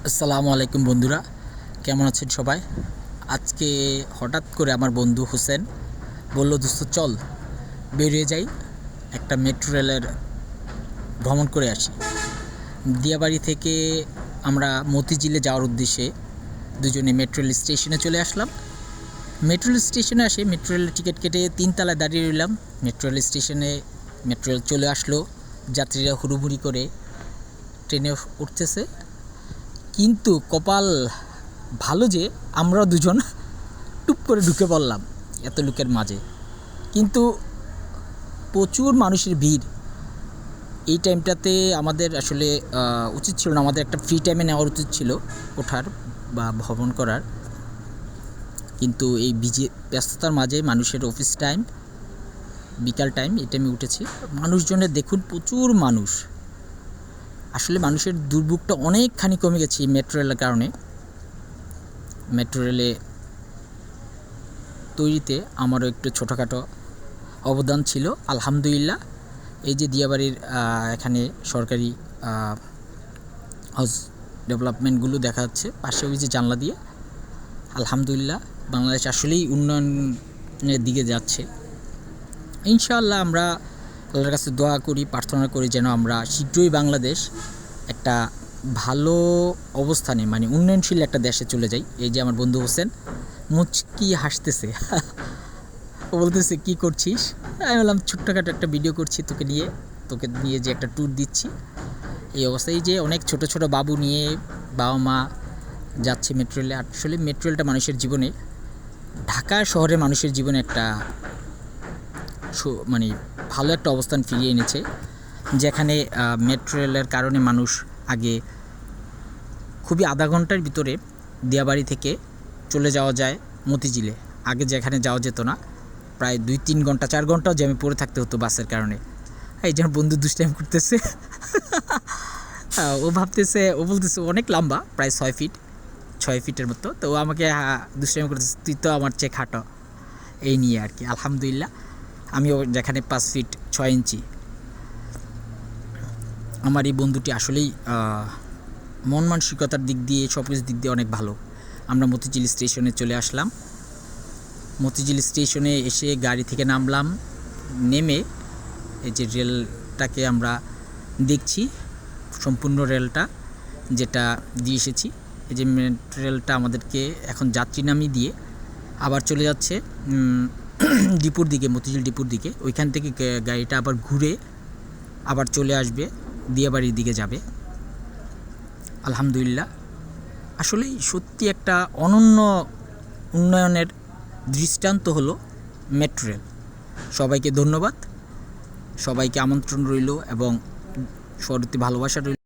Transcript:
আসসালামু আলাইকুম বন্ধুরা, কেমন আছেন সবাই? আজকে হঠাৎ করে আমার বন্ধু হোসেন বলল, দোস্ত চল বেরিয়ে যাই, একটা মেট্রো রেলের ভ্রমণ করে আসি। দিয়াবাড়ি থেকে আমরা মতিঝিলে যাওয়ার উদ্দেশ্যে দুজনে মেট্রো রেল স্টেশনে চলে আসলাম। মেট্রো রেল স্টেশনে আসে মেট্রো রেলের টিকিট কেটে 3 তলায় দাঁড়িয়ে রইলাম। মেট্রো রেল স্টেশনে মেট্রো রেল চলে আসলো, যাত্রীরা হুড়ুহুড়ি করে ট্রেনে উঠতেছে। কিন্তু কপাল ভালো যে আমরা দুজন টুপ করে ঢুকে পড়লাম এত লোকের মাঝে। কিন্তু প্রচুর মানুষের ভিড়। এই টাইমটাতে আমাদের আসলে উচিত ছিল না, আমাদের একটা ফ্রি টাইমে নেওয়ার উচিত ছিল ওঠার বা ভ্রমণ করার। কিন্তু এই ব্যস্ততার মাঝে মানুষের অফিস টাইম, বিকাল টাইম, এই টাইমে উঠেছি। মানুষজনের দেখুন প্রচুর মানুষ। আসলে মানুষের দুর্ভোগটা অনেকখানি কমে গেছে মেট্রো রেলের কারণে। মেট্রো রেলে তৈরিতে আমারও একটু ছোটোখাটো অবদান ছিল, আলহামদুলিল্লাহ। এই যে দিয়াবাড়ির এখানে সরকারি হাউস ডেভেলপমেন্টগুলো দেখা যাচ্ছে পাশে, ওই যে জানলা দিয়ে। আলহামদুলিল্লাহ, বাংলাদেশ আসলেই উন্নয়নের দিকে যাচ্ছে। ইনশাআল্লাহ আমরা আল্লাহর কাছে দোয়া করি, প্রার্থনা করি যেন আমরা শীঘ্রই বাংলাদেশ একটা ভালো অবস্থানে, মানে উন্নয়নশীল একটা দেশে চলে যাই। এই যে আমার বন্ধু হোসেন মুচকি হাসতেছে ও বলতেছে, কী করছিস? আমি বললাম, ছোট্টখাটো একটা ভিডিও করছি তোকে নিয়ে যে একটা ট্যুর দিচ্ছি। এই অবস্থায় যে অনেক ছোট ছোট বাবু নিয়ে বাবা মা যাচ্ছে মেট্রো রেলে। আসলে মেট্রো রেলটা মানুষের জীবনে, ঢাকা শহরের মানুষের জীবনে একটা মানে ভালো একটা অবস্থান ফিরিয়ে এনেছে। যেখানে মেট্রো রেলের কারণে মানুষ আগে খুবই আধা ঘন্টার ভিতরে দিয়াবাড়ি থেকে চলে যাওয়া যায় মতিঝিলে। আগে যেখানে যাওয়া যেত না, প্রায় 2-3 ঘন্টা 4 ঘন্টাও জ্যামে পড়ে থাকতে হতো বাসের কারণে। এই যেন বন্ধু দুষ্টাইম করতেছে ও বলতেছে অনেক লম্বা, প্রায় 6 ফিটের মতো। তো ও আমাকে দুষ্টাইম করতেছে, তুই তো আমার চেয়ে খাটো, এই নিয়ে আর কি। আলহামদুলিল্লাহ, আমিও যেখানে 5 ফিট 6 ইঞ্চি। আমার এই বন্ধুটি আসলেই মন মানসিকতার দিক দিয়ে, সব কিছু দিক দিয়ে অনেক ভালো। আমরা মতিঝিল স্টেশনে চলে আসলাম। মতিঝিল স্টেশনে এসে গাড়ি থেকে নামলাম, নেমে এই যে রেলটাকে আমরা দেখছি, সম্পূর্ণ রেলটা যেটা দিয়ে এসেছি। এই যে মেট্রো রেলটা আমাদেরকে এখন যাত্রী নামিয়ে দিয়ে আবার চলে যাচ্ছে ডিপুর দিকে, মতিঝিল ডিপুর দিকে। ওইখান থেকে গাড়িটা আবার ঘুরে আবার চলে আসবে, দিয়াবাড়ির দিকে যাবে। আলহামদুলিল্লাহ, আসলেই সত্যি একটা অনন্য উন্নয়নের দৃষ্টান্ত হলো মেট্রো রেল। সবাইকে ধন্যবাদ, সবাইকে আমন্ত্রণ রইল এবং সরতি ভালোবাসা রইল।